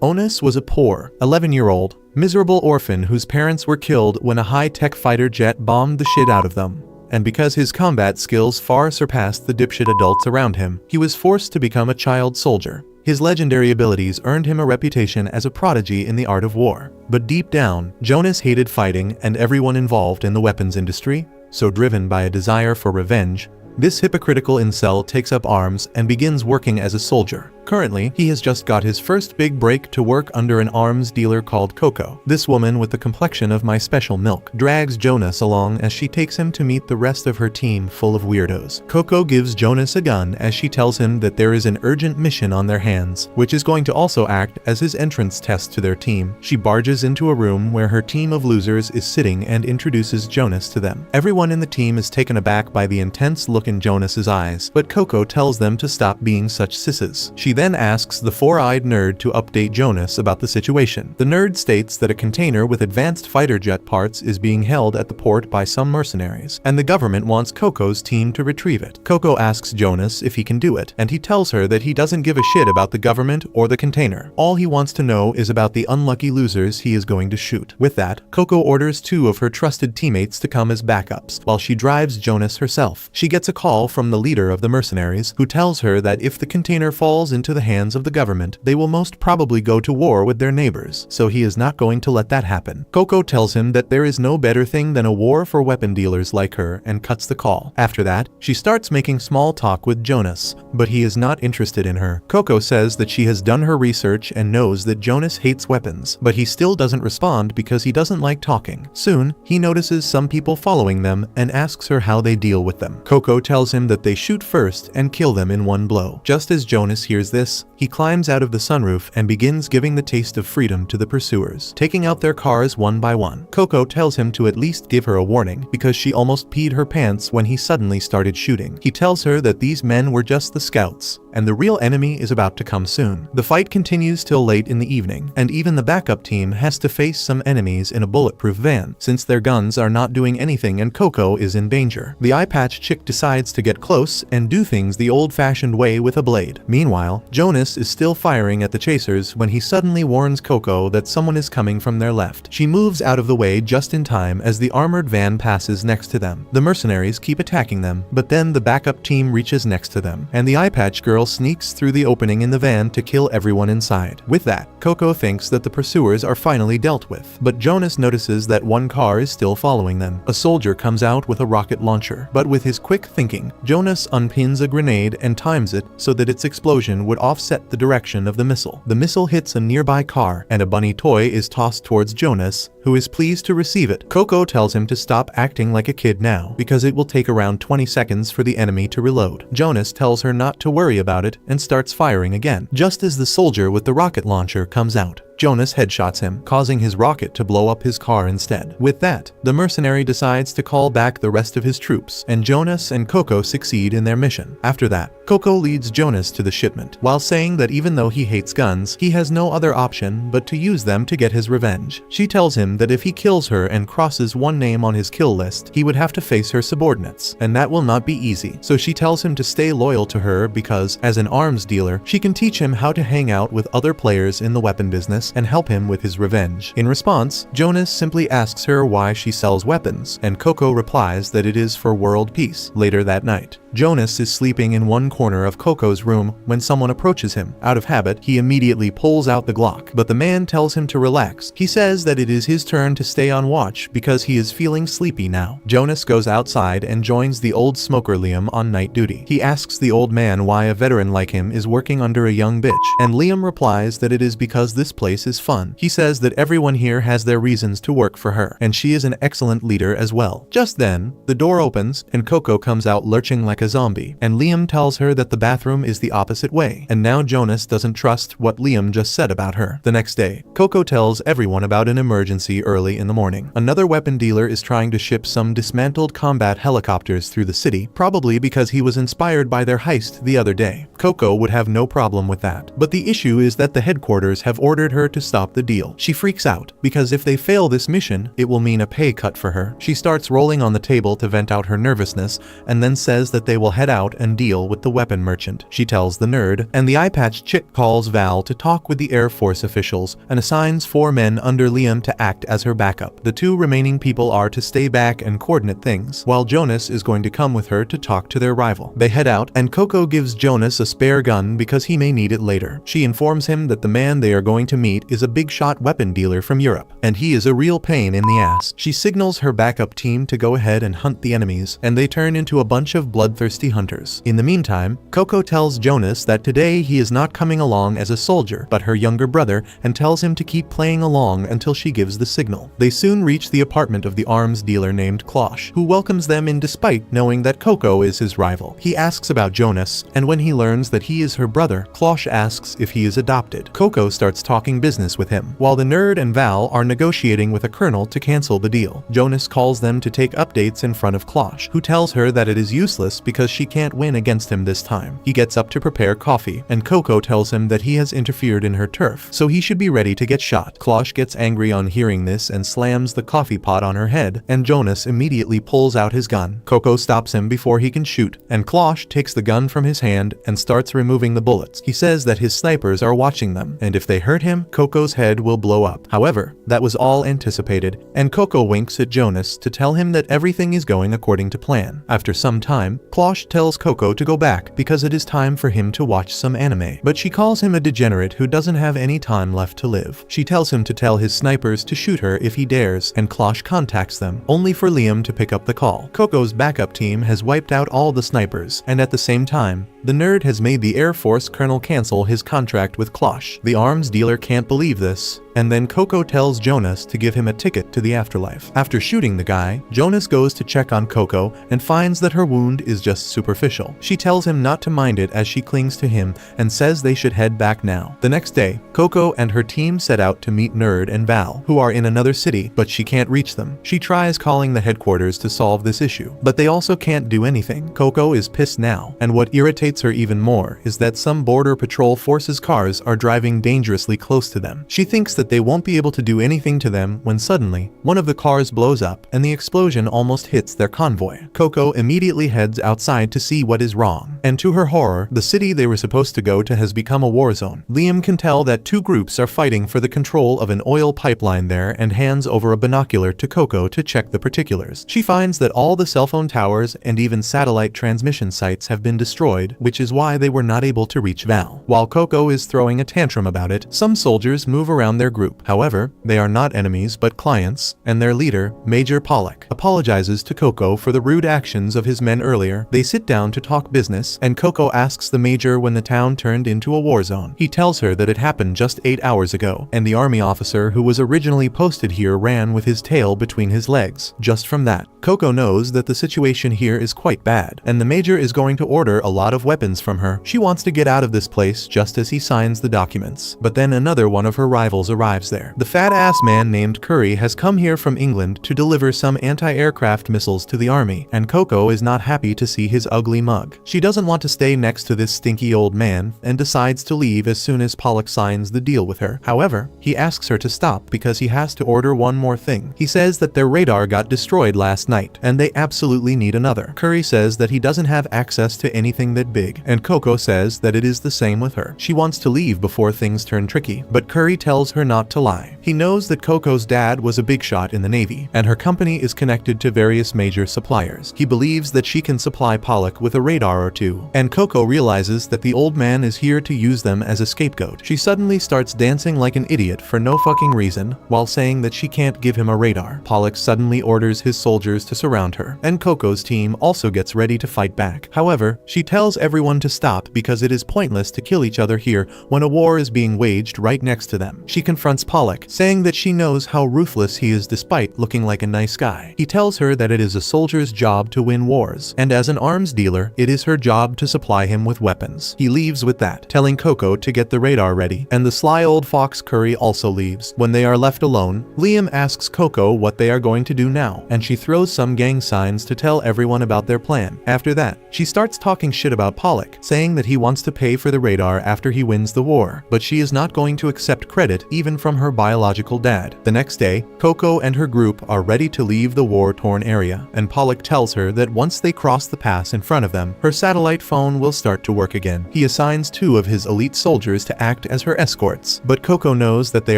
Onus was a poor, 11-year-old, miserable orphan whose parents were killed when a high-tech fighter jet bombed the shit out of them. And because his combat skills far surpassed the dipshit adults around him, he was forced to become a child soldier. His legendary abilities earned him a reputation as a prodigy in the art of war. But deep down, Jonas hated fighting and everyone involved in the weapons industry, so driven by a desire for revenge, this hypocritical incel takes up arms and begins working as a soldier. Currently, he has just got his first big break to work under an arms dealer called Koko. This woman with the complexion of my special milk drags Jonas along as she takes him to meet the rest of her team full of weirdos. Koko gives Jonas a gun as she tells him that there is an urgent mission on their hands, which is going to also act as his entrance test to their team. She barges into a room where her team of losers is sitting and introduces Jonas to them. Everyone in the team is taken aback by the intense look in Jonas's eyes, but Koko tells them to stop being such sisses. She then asks the four-eyed nerd to update Jonas about the situation. The nerd states that a container with advanced fighter jet parts is being held at the port by some mercenaries, and the government wants Koko's team to retrieve it. Koko asks Jonas if he can do it, and he tells her that he doesn't give a shit about the government or the container. All he wants to know is about the unlucky losers he is going to shoot. With that, Koko orders two of her trusted teammates to come as backups, while she drives Jonas herself. She gets a call from the leader of the mercenaries, who tells her that if the container falls into the hands of the government, they will most probably go to war with their neighbors, so he is not going to let that happen. Koko tells him that there is no better thing than a war for weapon dealers like her and cuts the call. After that, she starts making small talk with Jonas, but he is not interested in her. Koko says that she has done her research and knows that Jonas hates weapons, but he still doesn't respond because he doesn't like talking. Soon, he notices some people following them and asks her how they deal with them. Koko tells him that they shoot first and kill them in one blow. Just as Jonas hears this, he climbs out of the sunroof and begins giving the taste of freedom to the pursuers, taking out their cars one by one. Koko tells him to at least give her a warning because she almost peed her pants when he suddenly started shooting. He tells her that these men were just the scouts, and the real enemy is about to come soon. The fight continues till late in the evening, and even the backup team has to face some enemies in a bulletproof van, since their guns are not doing anything and Koko is in danger. The eye-patch chick decides to get close and do things the old-fashioned way with a blade. Meanwhile, Jonas is still firing at the chasers when he suddenly warns Koko that someone is coming from their left. She moves out of the way just in time as the armored van passes next to them. The mercenaries keep attacking them, but then the backup team reaches next to them, and the eye-patch girl sneaks through the opening in the van to kill everyone inside. With that, Koko thinks that the pursuers are finally dealt with, but Jonas notices that one car is still following them. A soldier comes out with a rocket launcher, but with his quick thinking, Jonas unpins a grenade and times it so that its explosion would offset the direction of the missile. The missile hits a nearby car, and a bunny toy is tossed towards Jonas, who is pleased to receive it. Koko tells him to stop acting like a kid now, because it will take around 20 seconds for the enemy to reload. Jonas tells her not to worry about it and starts firing again. Just as the soldier with the rocket launcher comes out, Jonas headshots him, causing his rocket to blow up his car instead. With that, the mercenary decides to call back the rest of his troops, and Jonas and Koko succeed in their mission. After that, Koko leads Jonas to the shipment, while saying that even though he hates guns, he has no other option but to use them to get his revenge. She tells him that if he kills her and crosses one name on his kill list, he would have to face her subordinates, and that will not be easy. So she tells him to stay loyal to her because, as an arms dealer, she can teach him how to hang out with other players in the weapon business and help him with his revenge. In response, Jonas simply asks her why she sells weapons, and Koko replies that it is for world peace. Later that night, Jonas is sleeping in one corner of Koko's room when someone approaches him. Out of habit, he immediately pulls out the Glock, but the man tells him to relax. He says that it is his turn to stay on watch because he is feeling sleepy now. Jonas goes outside and joins the old smoker Liam on night duty. He asks the old man why a veteran like him is working under a young bitch, and Liam replies that it is because this place is fun. He says that everyone here has their reasons to work for her, and she is an excellent leader as well. Just then, the door opens, and Koko comes out lurching like a zombie, and Liam tells her that the bathroom is the opposite way, and now Jonas doesn't trust what Liam just said about her. The next day, Koko tells everyone about an emergency early in the morning. Another weapon dealer is trying to ship some dismantled combat helicopters through the city, probably because he was inspired by their heist the other day. Koko would have no problem with that, but the issue is that the headquarters have ordered her her to stop the deal. She freaks out, because if they fail this mission, it will mean a pay cut for her. She starts rolling on the table to vent out her nervousness, and then says that they will head out and deal with the weapon merchant. She tells the nerd, and the eye-patched chick calls Val to talk with the Air Force officials, and assigns 4 men under Liam to act as her backup. The 2 remaining people are to stay back and coordinate things, while Jonas is going to come with her to talk to their rival. They head out, and Koko gives Jonas a spare gun because he may need it later. She informs him that the man they are going to meet is a big-shot weapon dealer from Europe, and he is a real pain in the ass. She signals her backup team to go ahead and hunt the enemies, and they turn into a bunch of bloodthirsty hunters. In the meantime, Koko tells Jonas that today he is not coming along as a soldier, but her younger brother, and tells him to keep playing along until she gives the signal. They soon reach the apartment of the arms dealer named Klosh, who welcomes them in despite knowing that Koko is his rival. He asks about Jonas, and when he learns that he is her brother, Klosh asks if he is adopted. Koko starts talking business with him, while the nerd and Val are negotiating with a colonel to cancel the deal. Jonas calls them to take updates in front of Klosh, who tells her that it is useless because she can't win against him this time. He gets up to prepare coffee, and Koko tells him that he has interfered in her turf, so he should be ready to get shot. Klosh gets angry on hearing this and slams the coffee pot on her head, and Jonas immediately pulls out his gun. Koko stops him before he can shoot, and Klosh takes the gun from his hand and starts removing the bullets. He says that his snipers are watching them, and if they hurt him, Koko's head will blow up. However, that was all anticipated, and Koko winks at Jonas to tell him that everything is going according to plan. After some time, Klosh tells Koko to go back because it is time for him to watch some anime, but she calls him a degenerate who doesn't have any time left to live. She tells him to tell his snipers to shoot her if he dares, and Klosh contacts them, only for Liam to pick up the call. Koko's backup team has wiped out all the snipers, and at the same time, the nerd has made the Air Force colonel cancel his contract with Klosh. The arms dealer can't believe this, and then Koko tells Jonas to give him a ticket to the afterlife. After shooting the guy, Jonas goes to check on Koko and finds that her wound is just superficial. She tells him not to mind it as she clings to him and says they should head back now. The next day, Koko and her team set out to meet Nerd and Val, who are in another city, but she can't reach them. She tries calling the headquarters to solve this issue, but they also can't do anything. Koko is pissed now, and what irritates her even more is that some Border Patrol Forces cars are driving dangerously close to them. She thinks that they won't be able to do anything to them when suddenly, one of the cars blows up and the explosion almost hits their convoy. Koko immediately heads outside to see what is wrong, and to her horror, the city they were supposed to go to has become a war zone. Liam can tell that 2 groups are fighting for the control of an oil pipeline there and hands over a binocular to Koko to check the particulars. She finds that all the cell phone towers and even satellite transmission sites have been destroyed, which is why they were not able to reach Val. While Koko is throwing a tantrum about it, some soldiers move around their group. However, they are not enemies but clients, and their leader, Major Pollock, apologizes to Koko for the rude actions of his men earlier. They sit down to talk business, and Koko asks the Major when the town turned into a war zone. He tells her that it happened just 8 hours ago, and the army officer who was originally posted here ran with his tail between his legs. Just from that, Koko knows that the situation here is quite bad, and the Major is going to order a lot of weapons from her. She wants to get out of this place just as he signs the documents, but then another one of her rivals arrives there. The fat-ass man named Curry has come here from England to deliver some anti-aircraft missiles to the army, and Koko is not happy to see his ugly mug. She doesn't want to stay next to this stinky old man, and decides to leave as soon as Pollock signs the deal with her. However, he asks her to stop because he has to order one more thing. He says that their radar got destroyed last night, and they absolutely need another. Curry says that he doesn't have access to anything that big, and Koko says that it is the same with her. She wants to leave before things turn tricky, but Curry tells her not to lie. He knows that Koko's dad was a big shot in the Navy, and her company is connected to various major suppliers. He believes that she can supply Pollock with a radar or 2, and Koko realizes that the old man is here to use them as a scapegoat. She suddenly starts dancing like an idiot for no fucking reason, while saying that she can't give him a radar. Pollock suddenly orders his soldiers to surround her, and Koko's team also gets ready to fight back. However, she tells everyone to stop because it is pointless to kill each other here when a war is being waged right next to them. She confronts Pollock, saying that she knows how ruthless he is despite looking like a nice guy. He tells her that it is a soldier's job to win wars, and as an arms dealer, it is her job to supply him with weapons. He leaves with that, telling Koko to get the radar ready, and the sly old fox Curry also leaves. When they are left alone, Liam asks Koko what they are going to do now, and she throws some gang signs to tell everyone about their plan. After that, she starts talking shit about Pollock, saying that he wants to pay for the radar after he wins the war, but she is not going to accept credit even from her biological dad. The next day, Koko and her group are ready to leave the war-torn area, and Pollock tells her that once they cross the pass in front of them, her satellite phone will start to work again. He assigns 2 of his elite soldiers to act as her escorts, but Koko knows that they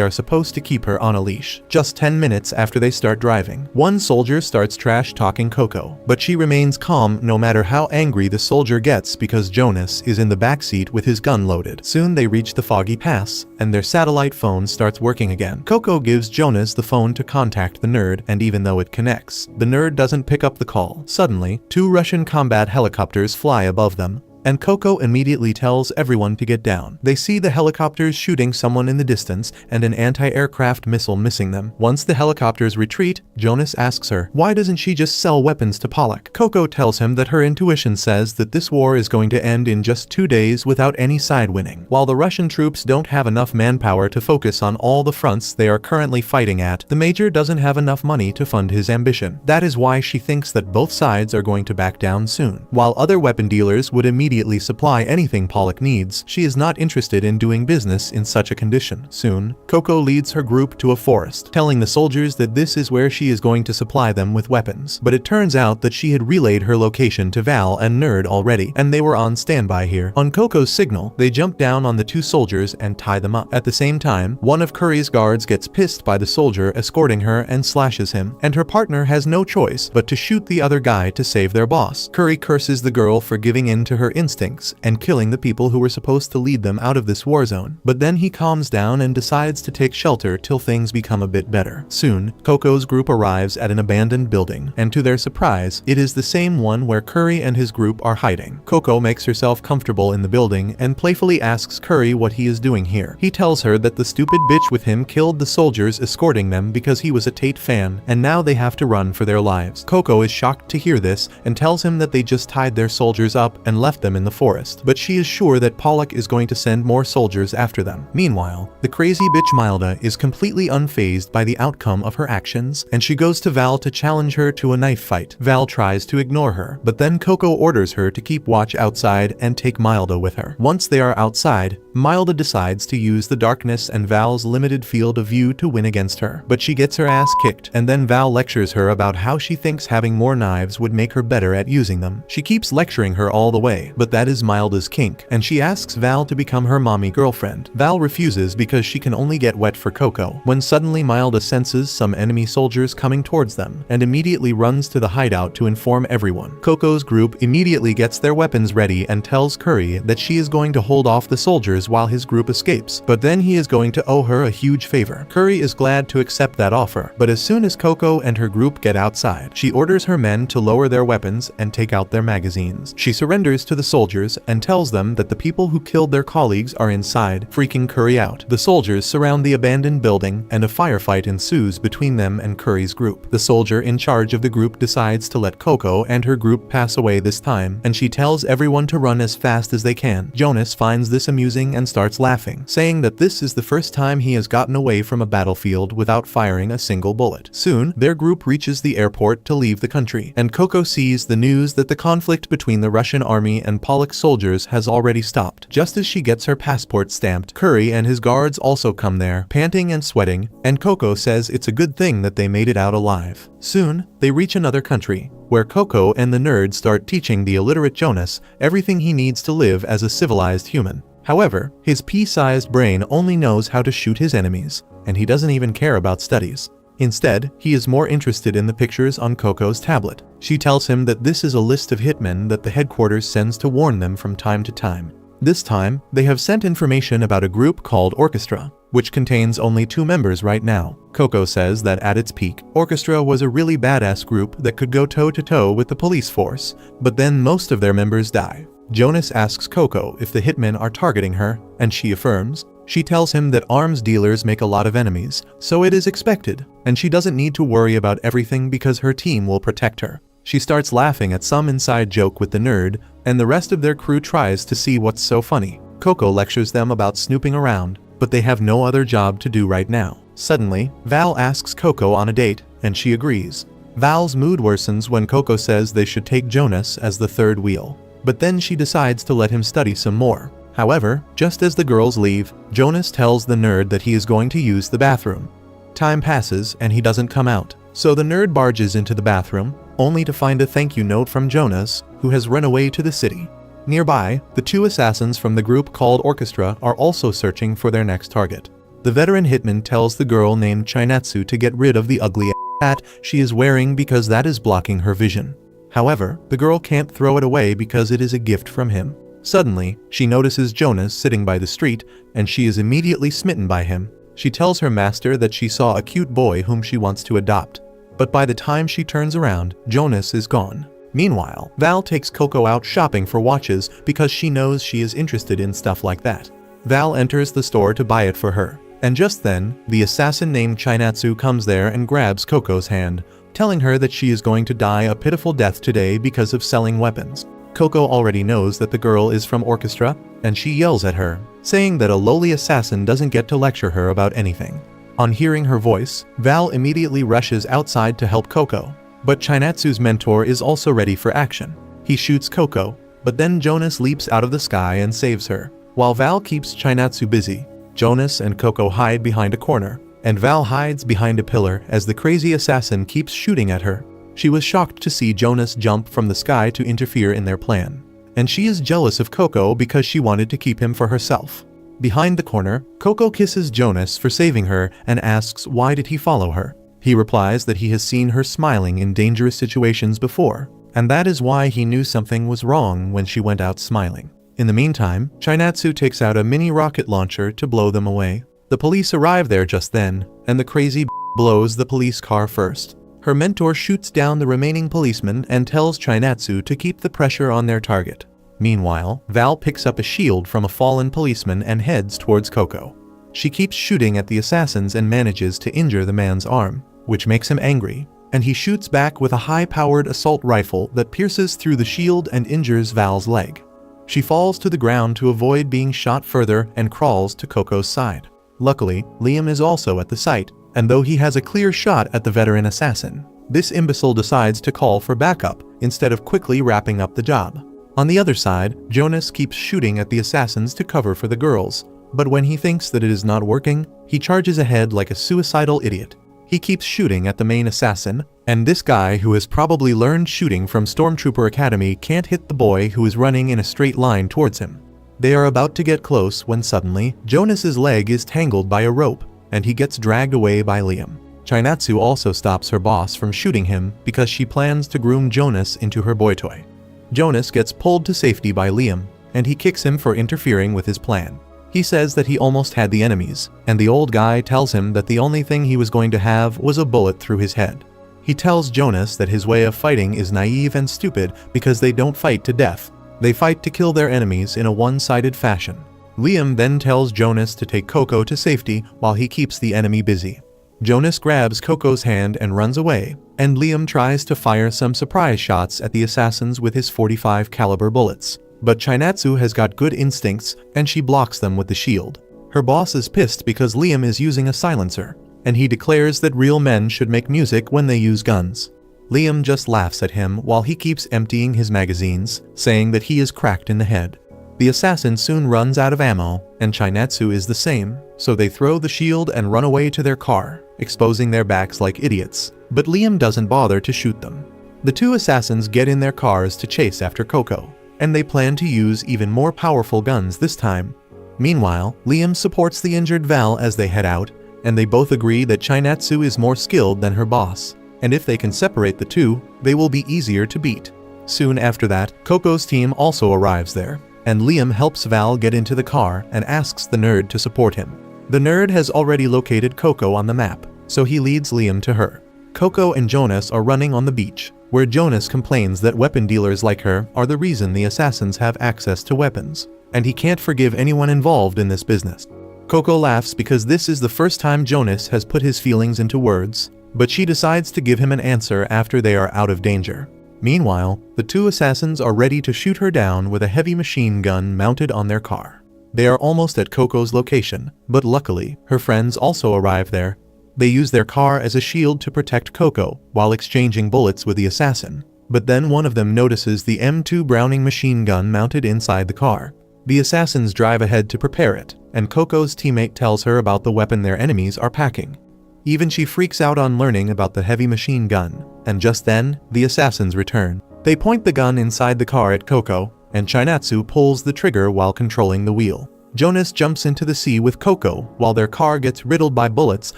are supposed to keep her on a leash. Just 10 minutes after they start driving, one soldier starts trash-talking Koko, but she remains calm no matter how angry the soldier gets because Jonas is in the backseat with his gun loaded. Soon they reach the foggy pass, and their satellite phone starts working again. Koko gives Jonas the phone to contact the nerd, and even though it connects, the nerd doesn't pick up the call. Suddenly, 2 Russian combat helicopters fly above them, and Koko immediately tells everyone to get down. They see the helicopters shooting someone in the distance and an anti-aircraft missile missing them. Once the helicopters retreat, Jonas asks her, why doesn't she just sell weapons to Pollock? Koko tells him that her intuition says that this war is going to end in just 2 days without any side winning. While the Russian troops don't have enough manpower to focus on all the fronts they are currently fighting at, the major doesn't have enough money to fund his ambition. That is why she thinks that both sides are going to back down soon. While other weapon dealers would immediately supply anything Pollock needs, she is not interested in doing business in such a condition. Soon, Koko leads her group to a forest, telling the soldiers that this is where she is going to supply them with weapons. But it turns out that she had relayed her location to Val and Nerd already, and they were on standby here. On Koko's signal, they jump down on the 2 soldiers and tie them up. At the same time, one of Curry's guards gets pissed by the soldier escorting her and slashes him, and her partner has no choice but to shoot the other guy to save their boss. Curry curses the girl for giving in to her instincts and killing the people who were supposed to lead them out of this war zone. But then he calms down and decides to take shelter till things become a bit better. Soon, Koko's group arrives at an abandoned building, and to their surprise, it is the same one where Curry and his group are hiding. Koko makes herself comfortable in the building and playfully asks Curry what he is doing here. He tells her that the stupid bitch with him killed the soldiers escorting them because he was a Tate fan, and now they have to run for their lives. Koko is shocked to hear this and tells him that they just tied their soldiers up and left them in the forest, but she is sure that Pollock is going to send more soldiers after them. Meanwhile, the crazy bitch Milda is completely unfazed by the outcome of her actions, and she goes to Val to challenge her to a knife fight. Val tries to ignore her, but then Koko orders her to keep watch outside and take Milda with her. Once they are outside, Milda decides to use the darkness and Val's limited field of view to win against her, but she gets her ass kicked, and then Val lectures her about how she thinks having more knives would make her better at using them. She keeps lecturing her all the way, but that is Milda's kink, and she asks Val to become her mommy girlfriend. Val refuses because she can only get wet for Koko, when suddenly Milda senses some enemy soldiers coming towards them, and immediately runs to the hideout to inform everyone. Koko's group immediately gets their weapons ready and tells Curry that she is going to hold off the soldiers while his group escapes, but then he is going to owe her a huge favor. Curry is glad to accept that offer, but as soon as Koko and her group get outside, she orders her men to lower their weapons and take out their magazines. She surrenders to the soldiers and tells them that the people who killed their colleagues are inside, freaking Curry out. The soldiers surround the abandoned building, and a firefight ensues between them and Curry's group. The soldier in charge of the group decides to let Koko and her group pass away this time, and she tells everyone to run as fast as they can. Jonas finds this amusing and starts laughing, saying that this is the first time he has gotten away from a battlefield without firing a single bullet. Soon, their group reaches the airport to leave the country, and Koko sees the news that the conflict between the Russian army and Pollock's soldiers has already stopped. Just as she gets her passport stamped, Curry and his guards also come there, panting and sweating, and Koko says it's a good thing that they made it out alive. Soon, they reach another country, where Koko and the nerd start teaching the illiterate Jonas everything he needs to live as a civilized human. However, his pea-sized brain only knows how to shoot his enemies, and he doesn't even care about studies. Instead, he is more interested in the pictures on Koko's tablet. She tells him that this is a list of hitmen that the headquarters sends to warn them from time to time. This time, they have sent information about a group called Orchestra, which contains only 2 members right now. Koko says that at its peak, Orchestra was a really badass group that could go toe-to-toe with the police force, but then most of their members die. Jonas asks Koko if the hitmen are targeting her, and she affirms. She tells him that arms dealers make a lot of enemies, so it is expected, and she doesn't need to worry about everything because her team will protect her. She starts laughing at some inside joke with the nerd, and the rest of their crew tries to see what's so funny. Koko lectures them about snooping around, but they have no other job to do right now. Suddenly, Val asks Koko on a date, and she agrees. Val's mood worsens when Koko says they should take Jonas as the third wheel, but then she decides to let him study some more. However, just as the girls leave, Jonas tells the nerd that he is going to use the bathroom. Time passes and he doesn't come out, so the nerd barges into the bathroom, only to find a thank you note from Jonas, who has run away to the city. Nearby, the two assassins from the group called Orchestra are also searching for their next target. The veteran hitman tells the girl named Chinatsu to get rid of the ugly hat she is wearing because that is blocking her vision. However, the girl can't throw it away because it is a gift from him. Suddenly, she notices Jonas sitting by the street, and she is immediately smitten by him. She tells her master that she saw a cute boy whom she wants to adopt. But by the time she turns around, Jonas is gone. Meanwhile, Val takes Koko out shopping for watches because she knows she is interested in stuff like that. Val enters the store to buy it for her. And just then, the assassin named Chinatsu comes there and grabs Koko's hand, telling her that she is going to die a pitiful death today because of selling weapons. Koko already knows that the girl is from Orchestra, and she yells at her, saying that a lowly assassin doesn't get to lecture her about anything. On hearing her voice, Val immediately rushes outside to help Koko. But Chinatsu's mentor is also ready for action. He shoots Koko, but then Jonas leaps out of the sky and saves her. While Val keeps Chinatsu busy, Jonas and Koko hide behind a corner, and Val hides behind a pillar as the crazy assassin keeps shooting at her. She was shocked to see Jonas jump from the sky to interfere in their plan. And she is jealous of Koko because she wanted to keep him for herself. Behind the corner, Koko kisses Jonas for saving her and asks why did he follow her. He replies that he has seen her smiling in dangerous situations before, and that is why he knew something was wrong when she went out smiling. In the meantime, Chinatsu takes out a mini rocket launcher to blow them away. The police arrive there just then, and the crazy blows the police car first. Her mentor shoots down the remaining policemen and tells Chinatsu to keep the pressure on their target. Meanwhile, Val picks up a shield from a fallen policeman and heads towards Koko. She keeps shooting at the assassins and manages to injure the man's arm, which makes him angry, and he shoots back with a high-powered assault rifle that pierces through the shield and injures Val's leg. She falls to the ground to avoid being shot further and crawls to Koko's side. Luckily, Liam is also at the site, and though he has a clear shot at the veteran assassin, this imbecile decides to call for backup instead of quickly wrapping up the job. On the other side, Jonas keeps shooting at the assassins to cover for the girls, but when he thinks that it is not working, he charges ahead like a suicidal idiot. He keeps shooting at the main assassin, and this guy who has probably learned shooting from Stormtrooper Academy can't hit the boy who is running in a straight line towards him. They are about to get close when suddenly, Jonas's leg is tangled by a rope, and he gets dragged away by Liam. Chinatsu also stops her boss from shooting him because she plans to groom Jonas into her boy toy. Jonas gets pulled to safety by Liam, and he kicks him for interfering with his plan. He says that he almost had the enemies, and the old guy tells him that the only thing he was going to have was a bullet through his head. He tells Jonas that his way of fighting is naive and stupid because they don't fight to death. They fight to kill their enemies in a one-sided fashion. Liam then tells Jonas to take Koko to safety while he keeps the enemy busy. Jonas grabs Koko's hand and runs away, and Liam tries to fire some surprise shots at the assassins with his .45 caliber bullets. But Chinatsu has got good instincts, and she blocks them with the shield. Her boss is pissed because Liam is using a silencer, and he declares that real men should make music when they use guns. Liam just laughs at him while he keeps emptying his magazines, saying that he is cracked in the head. The assassin soon runs out of ammo, and Chinatsu is the same, so they throw the shield and run away to their car, exposing their backs like idiots, but Liam doesn't bother to shoot them. The two assassins get in their cars to chase after Koko, and they plan to use even more powerful guns this time. Meanwhile, Liam supports the injured Val as they head out, and they both agree that Chinatsu is more skilled than her boss, and if they can separate the two, they will be easier to beat. Soon after that, Koko's team also arrives there, and Liam helps Val get into the car and asks the nerd to support him. The nerd has already located Koko on the map, so he leads Liam to her. Koko and Jonas are running on the beach, where Jonas complains that weapon dealers like her are the reason the assassins have access to weapons, and he can't forgive anyone involved in this business. Koko laughs because this is the first time Jonas has put his feelings into words, but she decides to give him an answer after they are out of danger. Meanwhile, the two assassins are ready to shoot her down with a heavy machine gun mounted on their car. They are almost at Koko's location, but luckily, her friends also arrive there. They use their car as a shield to protect Koko while exchanging bullets with the assassin. But then one of them notices the M2 Browning machine gun mounted inside the car. The assassins drive ahead to prepare it, and Koko's teammate tells her about the weapon their enemies are packing. Even she freaks out on learning about the heavy machine gun, and just then, the assassins return. They point the gun inside the car at Koko, and Chinatsu pulls the trigger while controlling the wheel. Jonas jumps into the sea with Koko while their car gets riddled by bullets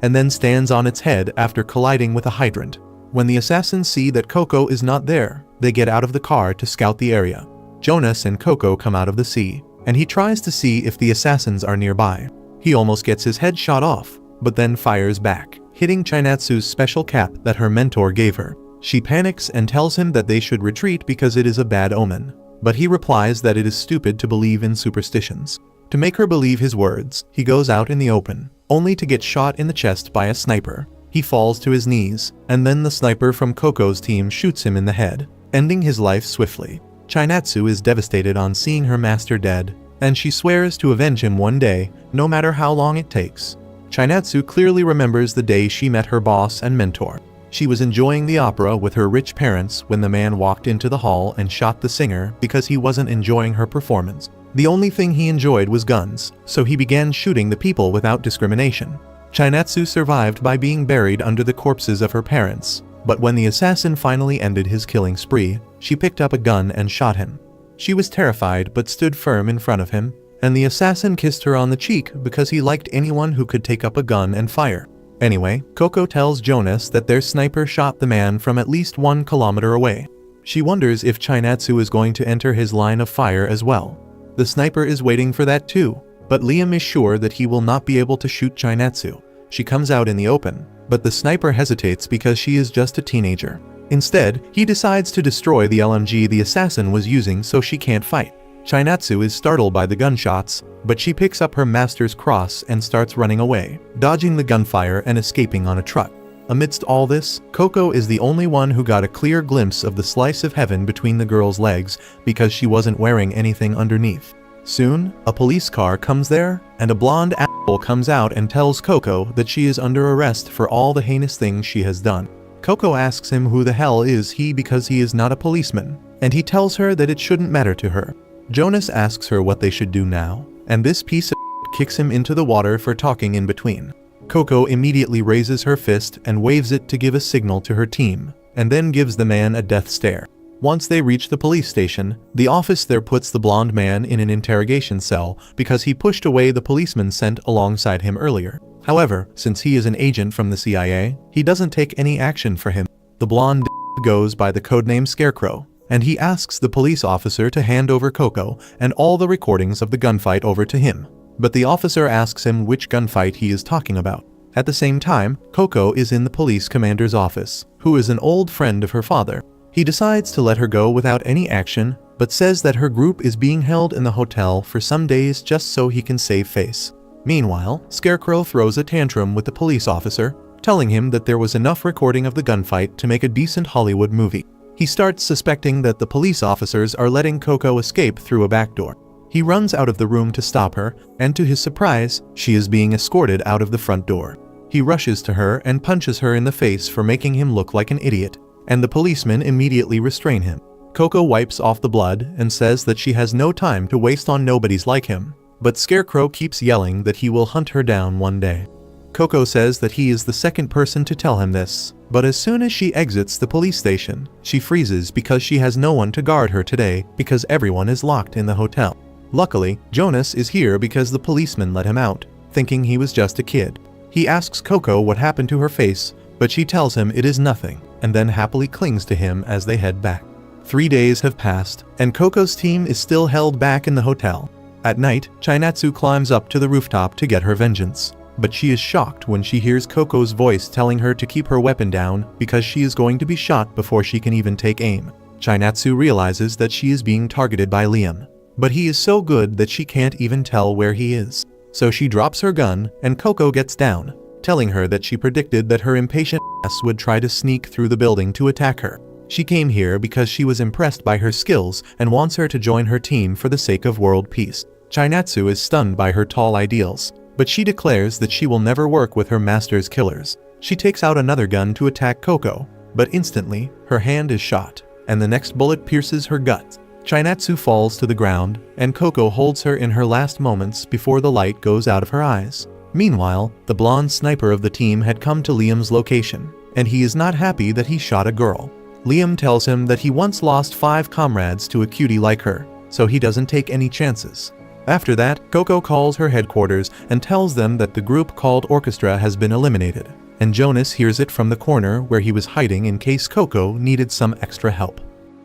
and then stands on its head after colliding with a hydrant. When the assassins see that Koko is not there, they get out of the car to scout the area. Jonas and Koko come out of the sea, and he tries to see if the assassins are nearby. He almost gets his head shot off, but then fires back, hitting Chinatsu's special cap that her mentor gave her. She panics and tells him that they should retreat because it is a bad omen. But he replies that it is stupid to believe in superstitions. To make her believe his words, he goes out in the open, only to get shot in the chest by a sniper. He falls to his knees, and then the sniper from Koko's team shoots him in the head, ending his life swiftly. Chinatsu is devastated on seeing her master dead, and she swears to avenge him one day, no matter how long it takes. Chinatsu clearly remembers the day she met her boss and mentor. She was enjoying the opera with her rich parents when the man walked into the hall and shot the singer because he wasn't enjoying her performance. The only thing he enjoyed was guns, so he began shooting the people without discrimination. Chinatsu survived by being buried under the corpses of her parents, but when the assassin finally ended his killing spree, she picked up a gun and shot him. She was terrified but stood firm in front of him, and the assassin kissed her on the cheek because he liked anyone who could take up a gun and fire. Anyway, Koko tells Jonas that their sniper shot the man from at least 1 kilometer away. She wonders if Chinatsu is going to enter his line of fire as well. The sniper is waiting for that too, but Liam is sure that he will not be able to shoot Chinatsu. She comes out in the open, but the sniper hesitates because she is just a teenager. Instead, he decides to destroy the LMG the assassin was using so she can't fight. Chinatsu is startled by the gunshots, but she picks up her master's cross and starts running away, dodging the gunfire and escaping on a truck. Amidst all this, Koko is the only one who got a clear glimpse of the slice of heaven between the girl's legs because she wasn't wearing anything underneath. Soon, a police car comes there, and a blonde asshole comes out and tells Koko that she is under arrest for all the heinous things she has done. Koko asks him who the hell is he because he is not a policeman, and he tells her that it shouldn't matter to her. Jonas asks her what they should do now, and this piece of kicks him into the water for talking in between. Koko immediately raises her fist and waves it to give a signal to her team, and then gives the man a death stare. Once they reach the police station, the office there puts the blonde man in an interrogation cell because he pushed away the policeman sent alongside him earlier. However, since he is an agent from the CIA, he doesn't take any action for him. The blonde goes by the codename Scarecrow, and he asks the police officer to hand over Koko and all the recordings of the gunfight over to him. But the officer asks him which gunfight he is talking about. At the same time, Koko is in the police commander's office, who is an old friend of her father. He decides to let her go without any action, but says that her group is being held in the hotel for some days just so he can save face. Meanwhile, Scarecrow throws a tantrum with the police officer, telling him that there was enough recording of the gunfight to make a decent Hollywood movie. He starts suspecting that the police officers are letting Koko escape through a back door. He runs out of the room to stop her, and to his surprise, she is being escorted out of the front door. He rushes to her and punches her in the face for making him look like an idiot, and the policemen immediately restrain him. Koko wipes off the blood and says that she has no time to waste on nobodies like him, but Scarecrow keeps yelling that he will hunt her down one day. Koko says that he is the second person to tell him this, but as soon as she exits the police station, she freezes because she has no one to guard her today because everyone is locked in the hotel. Luckily, Jonas is here because the policeman let him out, thinking he was just a kid. He asks Koko what happened to her face, but she tells him it is nothing, and then happily clings to him as they head back. 3 days have passed, and Koko's team is still held back in the hotel. At night, Chinatsu climbs up to the rooftop to get her vengeance, but she is shocked when she hears Koko's voice telling her to keep her weapon down because she is going to be shot before she can even take aim. Chinatsu realizes that she is being targeted by Liam, but he is so good that she can't even tell where he is. So she drops her gun and Koko gets down, telling her that she predicted that her impatient ass would try to sneak through the building to attack her. She came here because she was impressed by her skills and wants her to join her team for the sake of world peace. Chinatsu is stunned by her tall ideals, but she declares that she will never work with her master's killers. She takes out another gun to attack Koko, but instantly, her hand is shot, and the next bullet pierces her gut. Chinatsu falls to the ground, and Koko holds her in her last moments before the light goes out of her eyes. Meanwhile, the blonde sniper of the team had come to Liam's location, and he is not happy that he shot a girl. Liam tells him that he once lost 5 comrades to a cutie like her, so he doesn't take any chances. After that, Koko calls her headquarters and tells them that the group called Orchestra has been eliminated, and Jonas hears it from the corner where he was hiding in case Koko needed some extra help.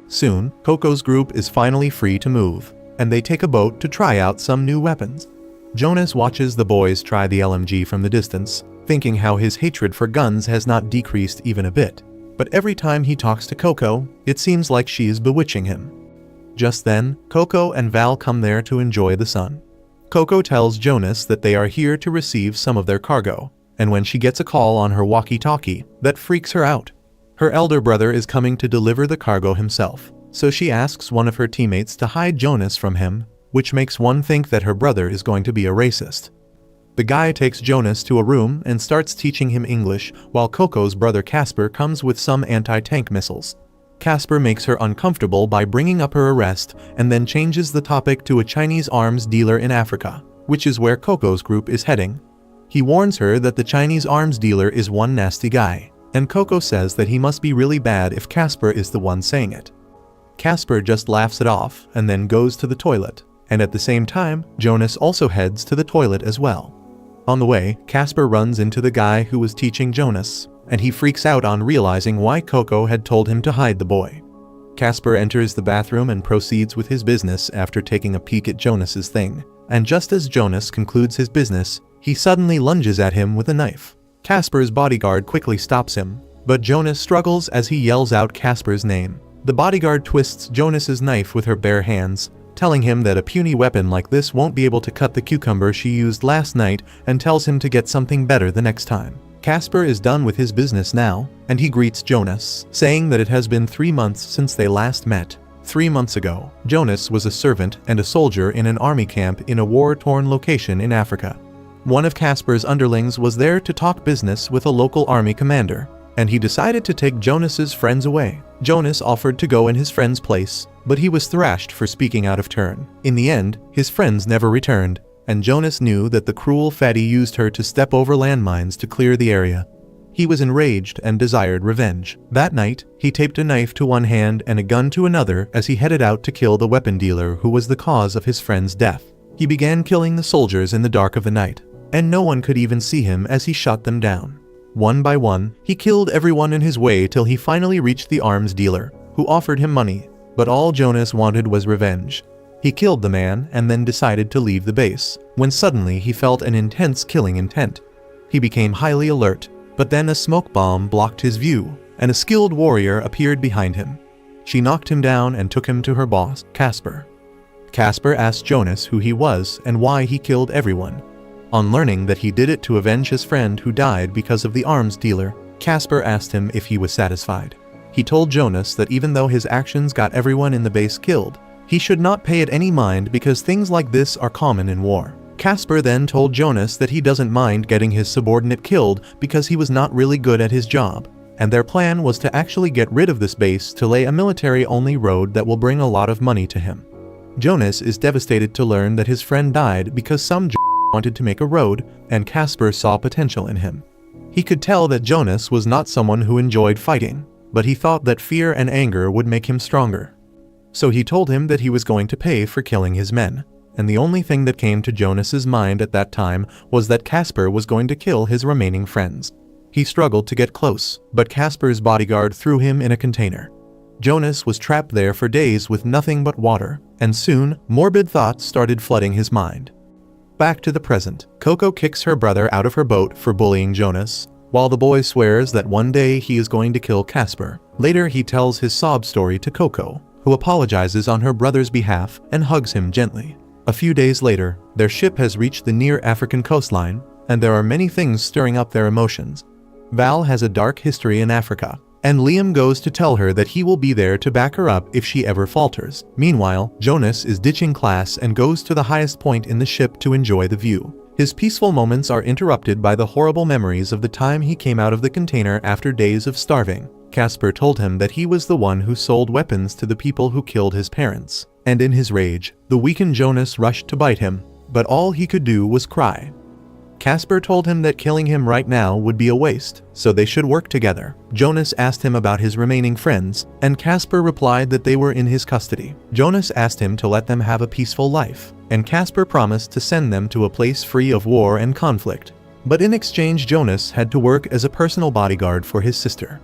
Soon, Koko's group is finally free to move, and they take a boat to try out some new weapons. Jonas watches the boys try the LMG from the distance, thinking how his hatred for guns has not decreased even a bit. But every time he talks to Koko, it seems like she is bewitching him. Just then, Koko and Val come there to enjoy the sun. Koko tells Jonas that they are here to receive some of their cargo, and when she gets a call on her walkie-talkie, that freaks her out. Her elder brother is coming to deliver the cargo himself, so she asks one of her teammates to hide Jonas from him, which makes one think that her brother is going to be a racist. The guy takes Jonas to a room and starts teaching him English, while Koko's brother Casper comes with some anti-tank missiles. Casper makes her uncomfortable by bringing up her arrest and then changes the topic to a Chinese arms dealer in Africa, which is where Koko's group is heading. He warns her that the Chinese arms dealer is one nasty guy, and Koko says that he must be really bad if Casper is the one saying it. Casper just laughs it off and then goes to the toilet, and at the same time, Jonas also heads to the toilet as well. On the way, Casper runs into the guy who was teaching Jonas, and he freaks out on realizing why Koko had told him to hide the boy. Casper enters the bathroom and proceeds with his business after taking a peek at Jonas's thing, and just as Jonas concludes his business, he suddenly lunges at him with a knife. Casper's bodyguard quickly stops him, but Jonas struggles as he yells out Casper's name. The bodyguard twists Jonas's knife with her bare hands, telling him that a puny weapon like this won't be able to cut the cucumber she used last night, and tells him to get something better the next time. Casper is done with his business now, and he greets Jonas, saying that it has been 3 months since they last met. 3 months ago, Jonas was a servant and a soldier in an army camp in a war-torn location in Africa. One of Casper's underlings was there to talk business with a local army commander, and he decided to take Jonas's friends away. Jonas offered to go in his friend's place, but he was thrashed for speaking out of turn. In the end, his friends never returned, and Jonas knew that the cruel fatty used her to step over landmines to clear the area. He was enraged and desired revenge. That night, he taped a knife to one hand and a gun to another as he headed out to kill the weapon dealer who was the cause of his friend's death. He began killing the soldiers in the dark of the night, and no one could even see him as he shot them down. One by one, he killed everyone in his way till he finally reached the arms dealer, who offered him money, but all Jonas wanted was revenge. He killed the man and then decided to leave the base, when suddenly he felt an intense killing intent. He became highly alert, but then a smoke bomb blocked his view, and a skilled warrior appeared behind him. She knocked him down and took him to her boss, Casper. Casper asked Jonas who he was and why he killed everyone. On learning that he did it to avenge his friend who died because of the arms dealer, Casper asked him if he was satisfied. He told Jonas that even though his actions got everyone in the base killed, he should not pay it any mind because things like this are common in war. Casper then told Jonas that he doesn't mind getting his subordinate killed because he was not really good at his job, and their plan was to actually get rid of this base to lay a military-only road that will bring a lot of money to him. Jonas is devastated to learn that his friend died because some wanted to make a road, and Casper saw potential in him. He could tell that Jonas was not someone who enjoyed fighting, but he thought that fear and anger would make him stronger. So he told him that he was going to pay for killing his men, and the only thing that came to Jonas's mind at that time was that Casper was going to kill his remaining friends. He struggled to get close, but Casper's bodyguard threw him in a container. Jonas was trapped there for days with nothing but water, and soon, morbid thoughts started flooding his mind. Back to the present, Koko kicks her brother out of her boat for bullying Jonas, while the boy swears that one day he is going to kill Casper. Later he tells his sob story to Koko, who apologizes on her brother's behalf and hugs him gently. A few days later, their ship has reached the near African coastline, and there are many things stirring up their emotions. Val has a dark history in Africa, and Liam goes to tell her that he will be there to back her up if she ever falters. Meanwhile, Jonas is ditching class and goes to the highest point in the ship to enjoy the view. His peaceful moments are interrupted by the horrible memories of the time he came out of the container after days of starving. Casper told him that he was the one who sold weapons to the people who killed his parents, and in his rage, the weakened Jonas rushed to bite him, but all he could do was cry. Casper told him that killing him right now would be a waste, so they should work together. Jonas asked him about his remaining friends, and Casper replied that they were in his custody. Jonas asked him to let them have a peaceful life, and Casper promised to send them to a place free of war and conflict. But in exchange, Jonas had to work as a personal bodyguard for his sister.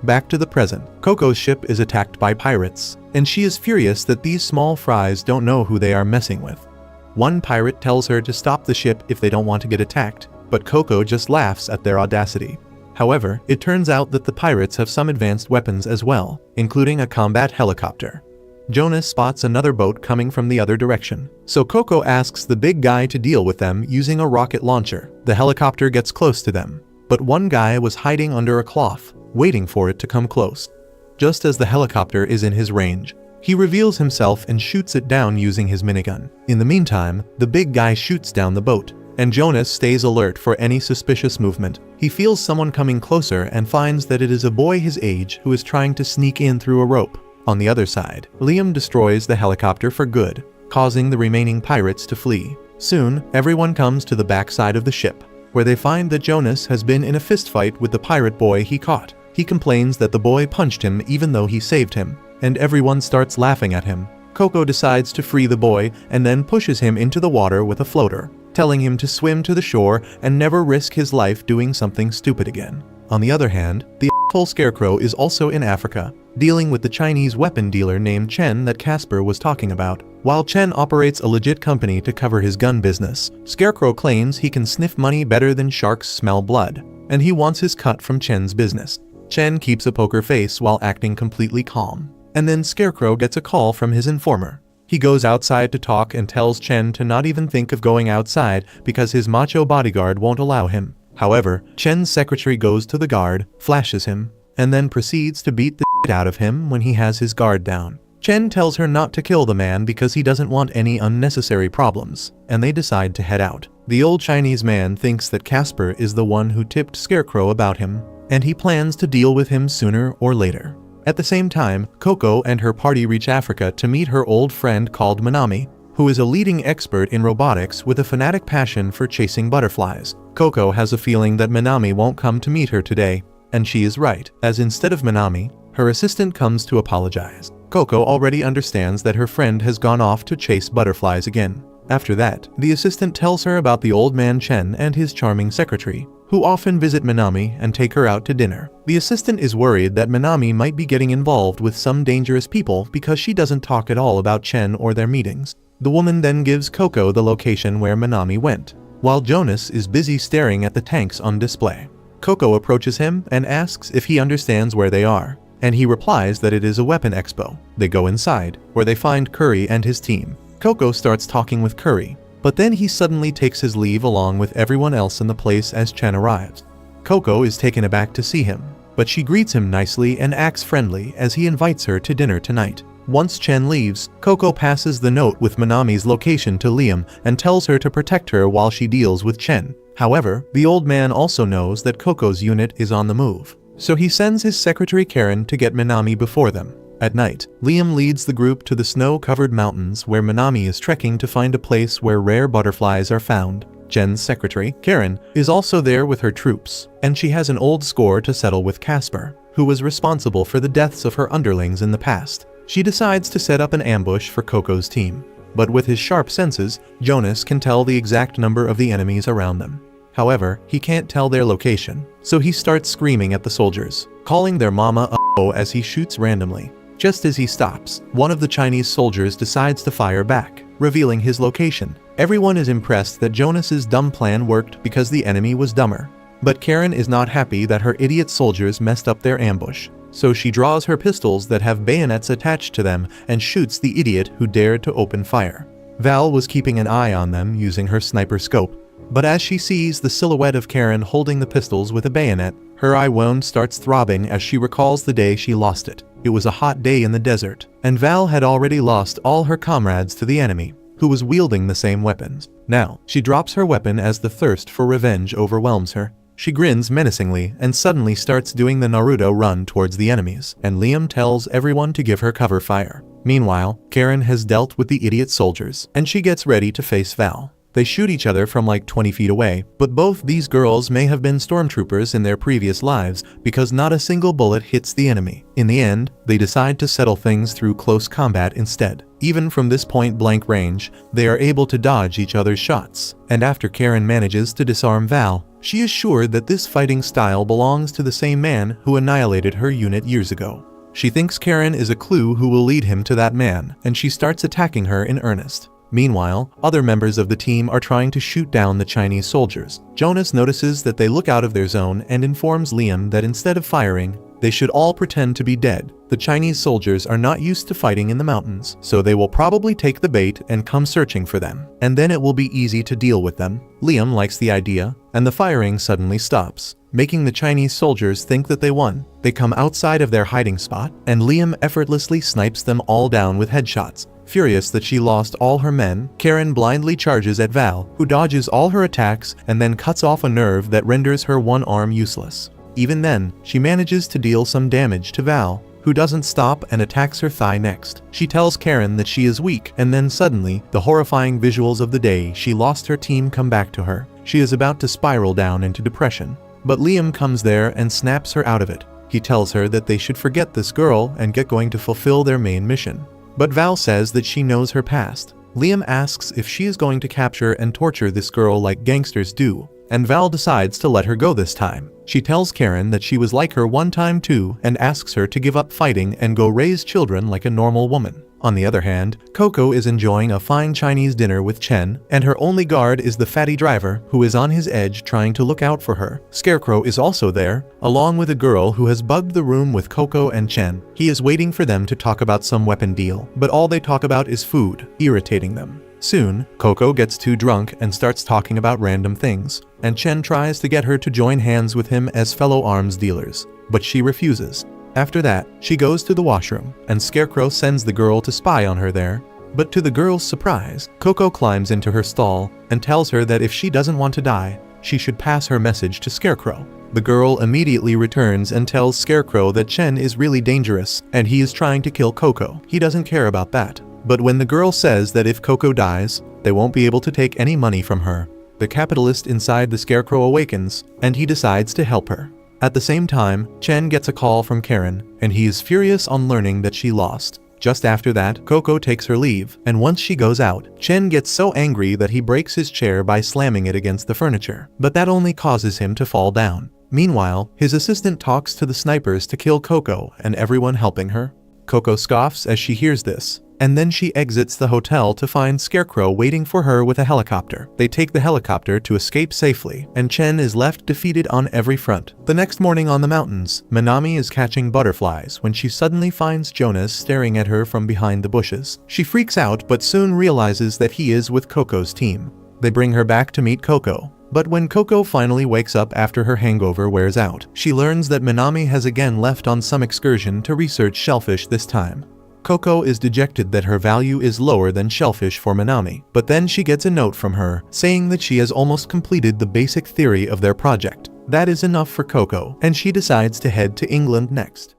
Back to the present, Koko's ship is attacked by pirates, and she is furious that these small fries don't know who they are messing with. One pirate tells her to stop the ship if they don't want to get attacked, but Koko just laughs at their audacity. However, it turns out that the pirates have some advanced weapons as well, including a combat helicopter. Jonas spots another boat coming from the other direction, so Koko asks the big guy to deal with them using a rocket launcher. The helicopter gets close to them, but one guy was hiding under a cloth, waiting for it to come close. Just as the helicopter is in his range, he reveals himself and shoots it down using his minigun. In the meantime, the big guy shoots down the boat, and Jonas stays alert for any suspicious movement. He feels someone coming closer and finds that it is a boy his age who is trying to sneak in through a rope. On the other side, Liam destroys the helicopter for good, causing the remaining pirates to flee. Soon, everyone comes to the backside of the ship, where they find that Jonas has been in a fistfight with the pirate boy he caught. He complains that the boy punched him even though he saved him, and everyone starts laughing at him. Koko decides to free the boy and then pushes him into the water with a floater, telling him to swim to the shore and never risk his life doing something stupid again. On the other hand, the asshole Scarecrow is also in Africa, dealing with the Chinese weapon dealer named Chen that Casper was talking about. While Chen operates a legit company to cover his gun business, Scarecrow claims he can sniff money better than sharks smell blood, and he wants his cut from Chen's business. Chen keeps a poker face while acting completely calm. And then Scarecrow gets a call from his informer. He goes outside to talk and tells Chen to not even think of going outside because his macho bodyguard won't allow him. However, Chen's secretary goes to the guard, flashes him, and then proceeds to beat the shit out of him when he has his guard down. Chen tells her not to kill the man because he doesn't want any unnecessary problems, and they decide to head out. The old Chinese man thinks that Casper is the one who tipped Scarecrow about him, and he plans to deal with him sooner or later. At the same time, Koko and her party reach Africa to meet her old friend called Manami, who is a leading expert in robotics with a fanatic passion for chasing butterflies. Koko has a feeling that Manami won't come to meet her today, and she is right, as instead of Manami, her assistant comes to apologize. Koko already understands that her friend has gone off to chase butterflies again. After that, the assistant tells her about the old man Chen and his charming secretary, who often visit Manami and take her out to dinner. The assistant is worried that Manami might be getting involved with some dangerous people because she doesn't talk at all about Chen or their meetings. The woman then gives Koko the location where Manami went, while Jonas is busy staring at the tanks on display. Koko approaches him and asks if he understands where they are, and he replies that it is a weapon expo. They go inside, where they find Curry and his team. Koko starts talking with Curry, but then he suddenly takes his leave along with everyone else in the place as Chen arrives. Koko is taken aback to see him, but she greets him nicely and acts friendly as he invites her to dinner tonight. Once Chen leaves, Koko passes the note with Manami's location to Liam and tells her to protect her while she deals with Chen. However, the old man also knows that Koko's unit is on the move, so he sends his secretary Karen to get Manami before them. At night, Liam leads the group to the snow-covered mountains where Manami is trekking to find a place where rare butterflies are found. Jen's secretary, Karen, is also there with her troops, and she has an old score to settle with Casper, who was responsible for the deaths of her underlings in the past. She decides to set up an ambush for Koko's team, but with his sharp senses, Jonas can tell the exact number of the enemies around them. However, he can't tell their location, so he starts screaming at the soldiers, calling their mama a as he shoots randomly. Just as he stops, one of the Chinese soldiers decides to fire back, revealing his location. Everyone is impressed that Jonas's dumb plan worked because the enemy was dumber. But Karen is not happy that her idiot soldiers messed up their ambush, so she draws her pistols that have bayonets attached to them and shoots the idiot who dared to open fire. Val was keeping an eye on them using her sniper scope, but as she sees the silhouette of Karen holding the pistols with a bayonet, her eye wound starts throbbing as she recalls the day she lost it. It was a hot day in the desert, and Val had already lost all her comrades to the enemy, who was wielding the same weapons. Now, she drops her weapon as the thirst for revenge overwhelms her. She grins menacingly and suddenly starts doing the Naruto run towards the enemies, and Liam tells everyone to give her cover fire. Meanwhile, Karen has dealt with the idiot soldiers, and she gets ready to face Val. They shoot each other from like 20 feet away, but both these girls may have been stormtroopers in their previous lives because not a single bullet hits the enemy. In the end, they decide to settle things through close combat instead. Even from this point-blank range, they are able to dodge each other's shots, and after Karen manages to disarm Val, she is sure that this fighting style belongs to the same man who annihilated her unit years ago. She thinks Karen is a clue who will lead him to that man, and she starts attacking her in earnest. Meanwhile, other members of the team are trying to shoot down the Chinese soldiers. Jonas notices that they look out of their zone and informs Liam that instead of firing, they should all pretend to be dead. The Chinese soldiers are not used to fighting in the mountains, so they will probably take the bait and come searching for them, and then it will be easy to deal with them. Liam likes the idea, and the firing suddenly stops, making the Chinese soldiers think that they won. They come outside of their hiding spot, and Liam effortlessly snipes them all down with headshots. Furious that she lost all her men, Karen blindly charges at Val, who dodges all her attacks and then cuts off a nerve that renders her one arm useless. Even then, she manages to deal some damage to Val, who doesn't stop and attacks her thigh next. She tells Karen that she is weak, and then suddenly, the horrifying visuals of the day she lost her team come back to her. She is about to spiral down into depression, but Liam comes there and snaps her out of it. He tells her that they should forget this girl and get going to fulfill their main mission. But Val says that she knows her past. Liam asks if she is going to capture and torture this girl like gangsters do, and Val decides to let her go this time. She tells Karen that she was like her one time too and asks her to give up fighting and go raise children like a normal woman. On the other hand, Koko is enjoying a fine Chinese dinner with Chen, and her only guard is the fatty driver who is on his edge trying to look out for her. Scarecrow is also there, along with a girl who has bugged the room with Koko and Chen. He is waiting for them to talk about some weapon deal, but all they talk about is food, irritating them. Soon, Koko gets too drunk and starts talking about random things, and Chen tries to get her to join hands with him as fellow arms dealers, but she refuses. After that, she goes to the washroom, and Scarecrow sends the girl to spy on her there. But to the girl's surprise, Koko climbs into her stall and tells her that if she doesn't want to die, she should pass her message to Scarecrow. The girl immediately returns and tells Scarecrow that Chen is really dangerous and he is trying to kill Koko. He doesn't care about that. But when the girl says that if Koko dies, they won't be able to take any money from her, the capitalist inside the Scarecrow awakens, and he decides to help her. At the same time, Chen gets a call from Karen, and he is furious on learning that she lost. Just after that, Koko takes her leave, and once she goes out, Chen gets so angry that he breaks his chair by slamming it against the furniture, but that only causes him to fall down. Meanwhile, his assistant talks to the snipers to kill Koko and everyone helping her. Koko scoffs as she hears this, and then she exits the hotel to find Scarecrow waiting for her with a helicopter. They take the helicopter to escape safely, and Chen is left defeated on every front. The next morning on the mountains, Minami is catching butterflies when she suddenly finds Jonas staring at her from behind the bushes. She freaks out but soon realizes that he is with Koko's team. They bring her back to meet Koko. But when Koko finally wakes up after her hangover wears out, she learns that Minami has again left on some excursion to research shellfish this time. Koko is dejected that her value is lower than shellfish for Minami, but then she gets a note from her saying that she has almost completed the basic theory of their project. That is enough for Koko, and she decides to head to England next.